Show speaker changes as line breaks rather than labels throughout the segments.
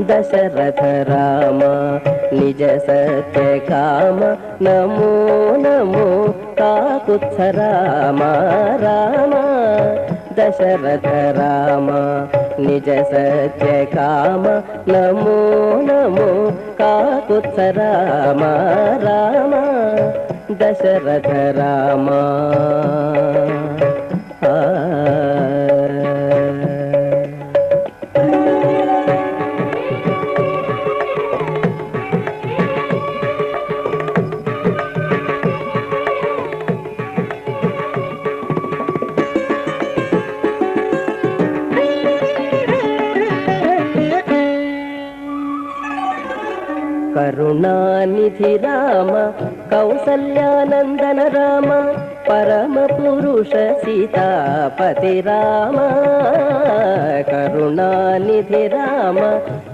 దశరథ రామ నిజ సత్య కామ నమో నమో కాకుత్స రామ రామ దశరథ రామ నిజ సత్య కామ నమో నమో కాకుత్స రామ రామ దశరథ రామ కరుణానిధి రామ కౌసల్యానందన రామ పరమ పురుష సీతాపతి రామ కరుణానిధి రామ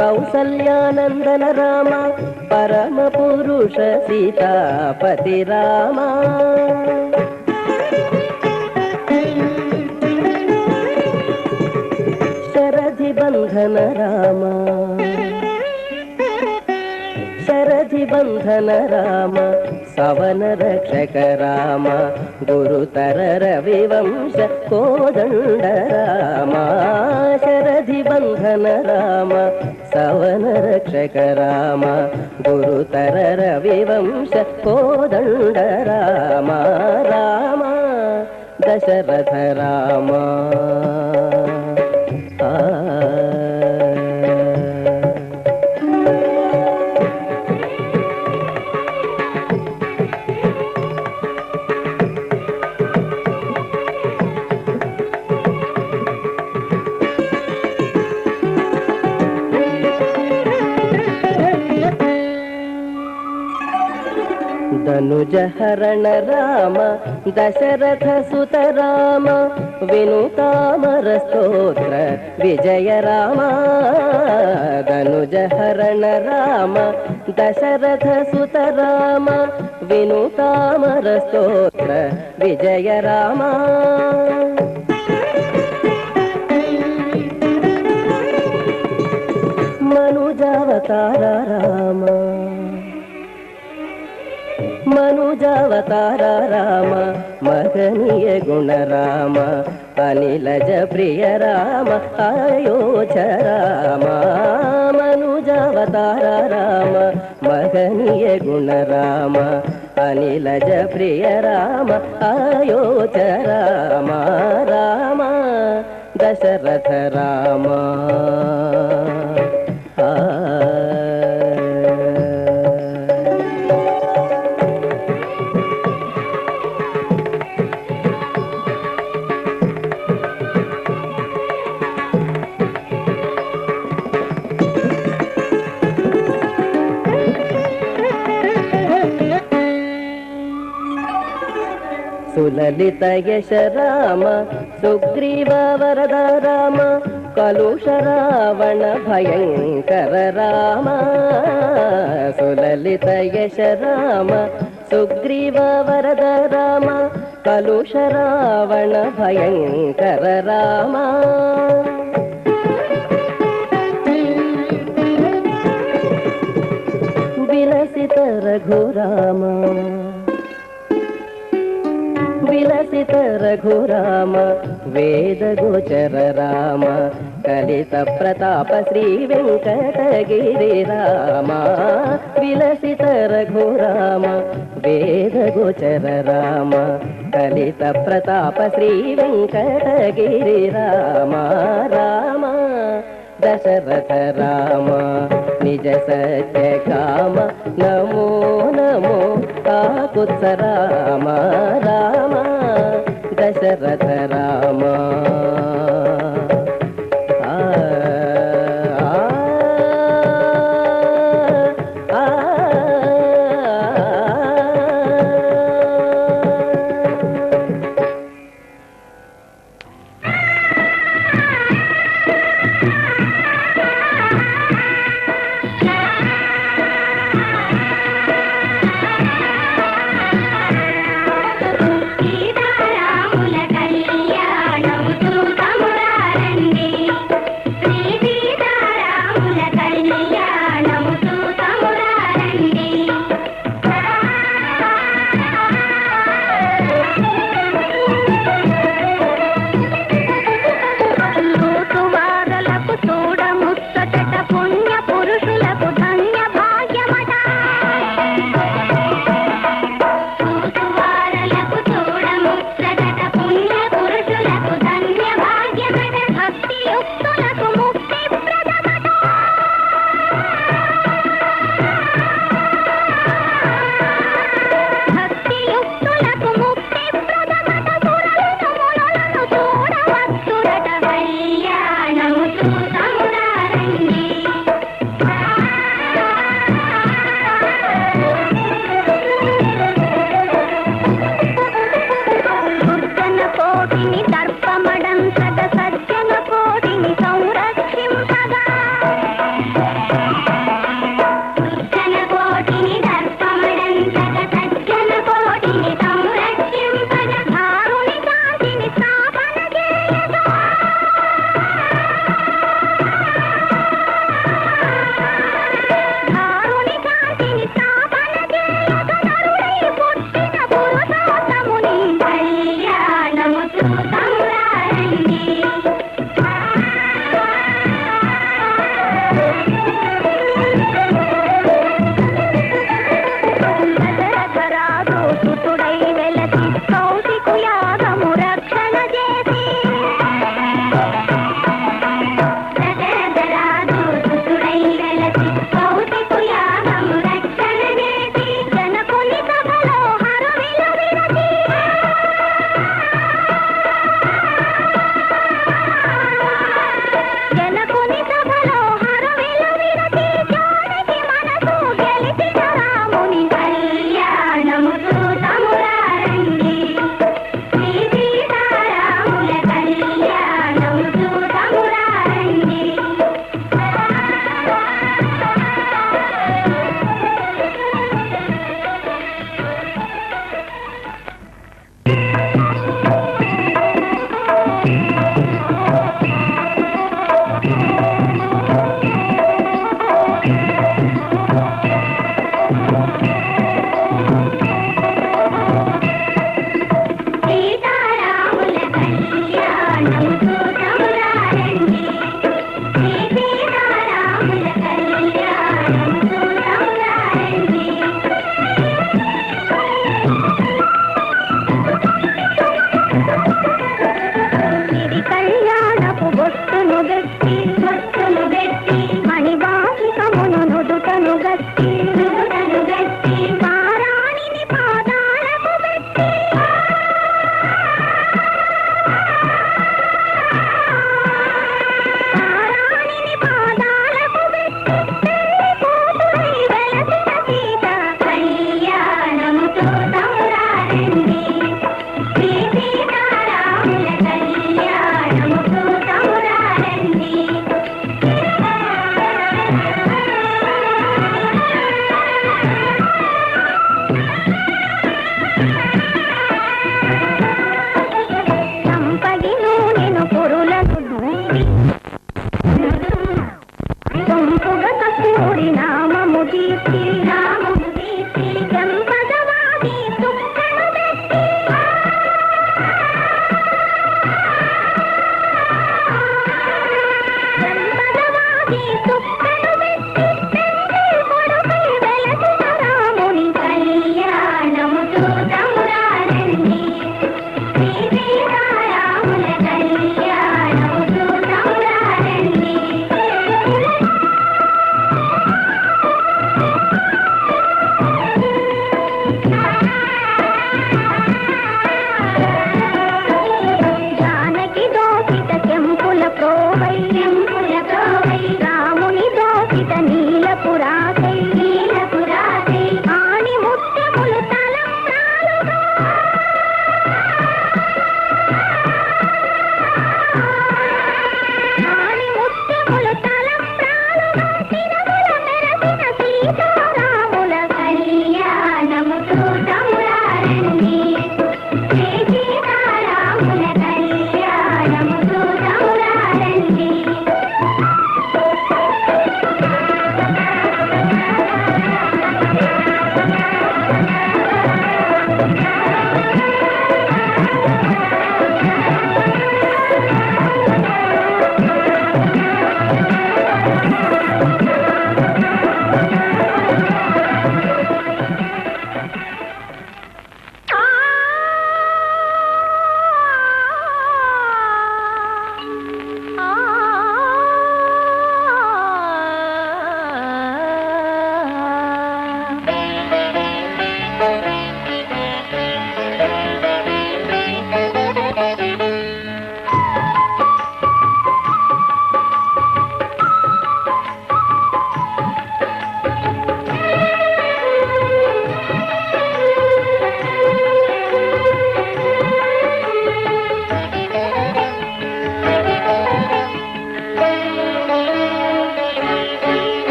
కౌసల్యానందన రామ పరమ పురుష సీతాపతి రామ శరధి బంధన రామ శరధి బంధన రామ సవన రక్షక రామ గురుతర రవివంశ కోదండ రామ శరధి బంధన రామ సవన రక్షక రామ గురుతర రవివంశ కోదండ రామ రామ దశరథ రామ ధనుజహరణ రామ దశరథ సుత రామ వినుతామర స్తోత్ర విజయ రామ ధనుజహరణ రామ దశరథ సుత రామ వినుతామర స్తోత్ర విజయ రామ మనుజావతార రామ మనుజావతార రామ మహనీయ గుణ రామ అనిలజ ప్రియ రామ అయోచ రామ మనుజావతార రామ మహనీయ గుణ రామ అనిలజ ప్రియ రామ అయోచ రామ రామ దశరథ రామ సులలిత యశ రామ సుగ్రీవ వరద రామ కలుష రావణ భయంకర రామ సులలిత యశ రామ సుగ్రీవ వరద రామ కలుష రావణ భయంకర రామ విలసిత రఘురామ విలసిత రఘురామ వేద గోచర రామ కలిత ప్రతాప శ్రీ వెంకటగిరి రామ విలసిత రఘురామ వేద గోచర రామ కలిత ప్రతాప శ్రీ వెంకటగిరి రామ రామ దశరథ రామ నిజ సత్య కామ నమో నమో కాకుత్స రామ రామ దశరథ రామ
సీతారాముల కళ్యాణ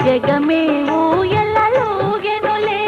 జగమే ఊయలలోగెనులే.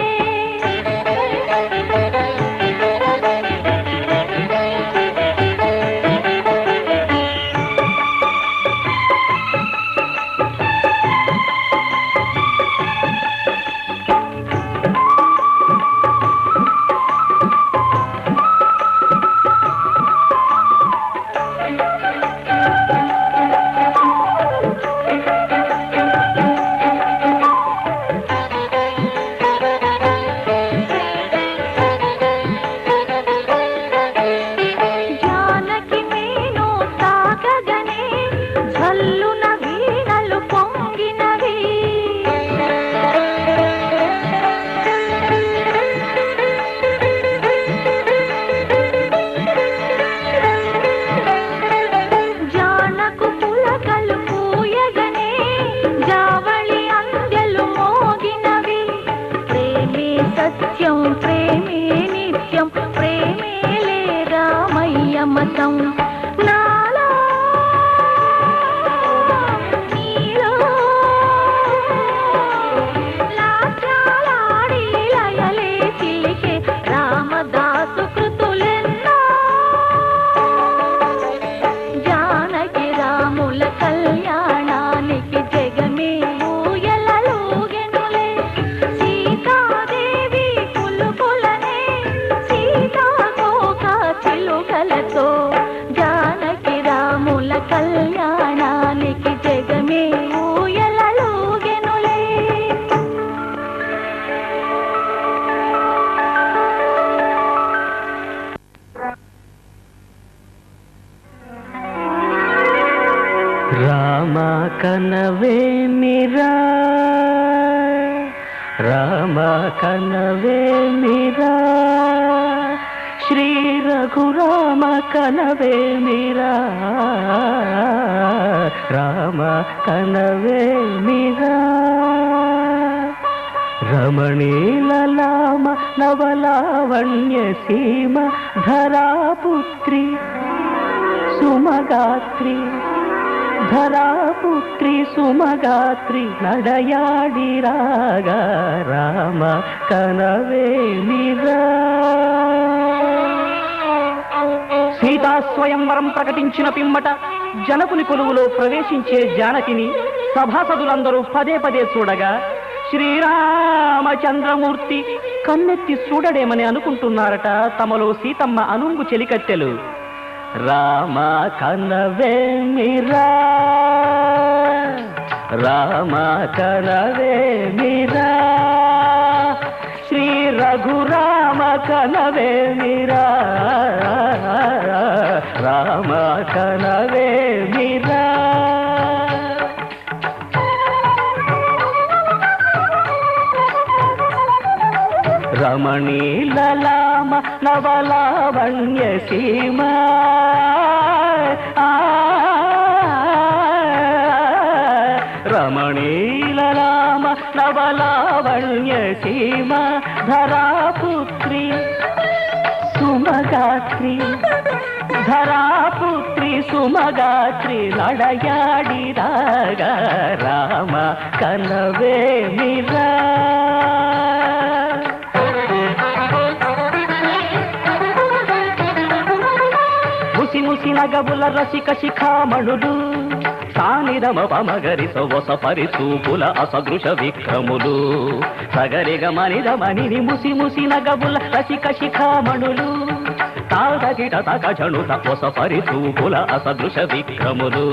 కనవేమిరా రామ కనవేమిరా శ్రీ రఘురామ కనవేమిరా రామ కనవేమిరా రమణీలలామ నవలావణ్య సీమ ధరాపుత్రి సుమగాత్రి ధరాపుత్రి సుమగాత్రి నడయాడి రాగా రామ కనవేమిరా. సీతా స్వయంవరం ప్రకటించిన పిమ్మట జనకుని కొలువులో ప్రవేశించే జానకిని సభాసదులందరూ పదే పదే చూడగా శ్రీరామచంద్రమూర్తి కన్నెత్తి చూడడేమని అనుకుంటున్నారట తమలో సీతమ్మ అనుంగు చెలికత్తెలు. రామ కనవేమిరా రామ కనవేమిరా శ్రీ రఘురామ కనవేమిరా రామ కనవేమిరా. రమణీలలామ నవలావణ్య సీమ రమణీలలామ నవలావణ్య సీమ ధరాపుత్రి సుమగాత్రి ధరాపుత్రి సుమగాత్రి నడయాడి రాగా రామ కనవేమిరా. ముసి ముసి నగబుల రసిక శిఖామణులు సానిరమ పమగరి సొవస పరిచూపుల అసదృశ విక్రములు సగరిగ మనిరమణి ముసి ముసి నగబుల రసిక శిఖామణులు తాదగిట తకజను తపొస పరిచూపుల అసదృశ విక్రములు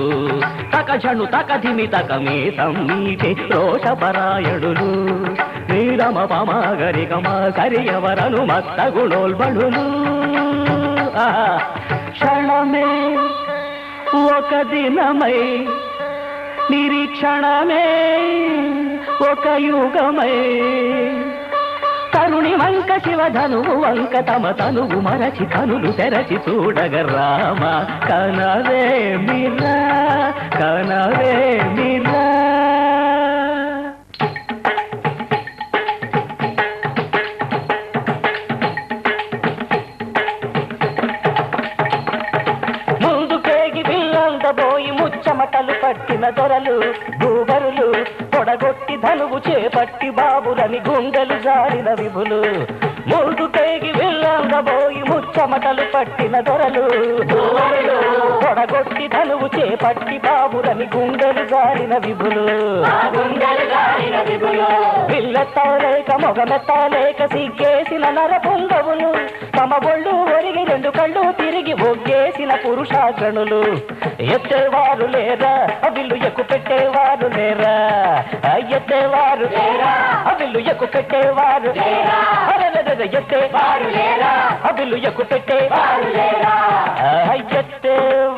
తకజను తకధిమి తకమే సమ్మీటే రోషపరాయణులు నీరమ పమగరి గమ సరియవరను మత్త గుణోల్బణులు. క్షణమే ఒక దినమై నిరీక్షణమే ఒక యుగమై తరుణి వంక శివధనువు వంక తమ తనువు మరచి కనులు తెరచి చూడగ రామ కనవేమిరా కనవేమిరా. ముందుకేగి బిల్లందబోయి ముచ్చమటలు పట్టిన దొరలు భూవరులు పొడగొట్టి ధనువు చేపట్టి బాబులని గుండెలు జారిన విభులు ముందుకేగి వెళ్ళంగబోయి ముచ్చమటలు పట్టిన దొరలు పొడగొట్టి ధనువు చేపట్టి బాబులని గుండెలు జారిన విభులు పిల్లెత్తలేక మొగమెత్తలేక సిగ్గేసిన నరపుంగవులు తమ ఒళ్ళు ఒరిగి రెండు కళ్ళు తిరిగి ఒగ్గేసిన పురుషాగ్రణులు ఎత్తేవారు లేరా అవిల్లు ఎక్కు పెట్టేవారు లేరా ఎత్తేవారు లేరా అవిల్లు ఎక్కు పెట్టేవారు ఎత్తేవారు లేరా అవిల్లు ఎక్కు పెట్టేవారు లేరా ఎత్తేవారు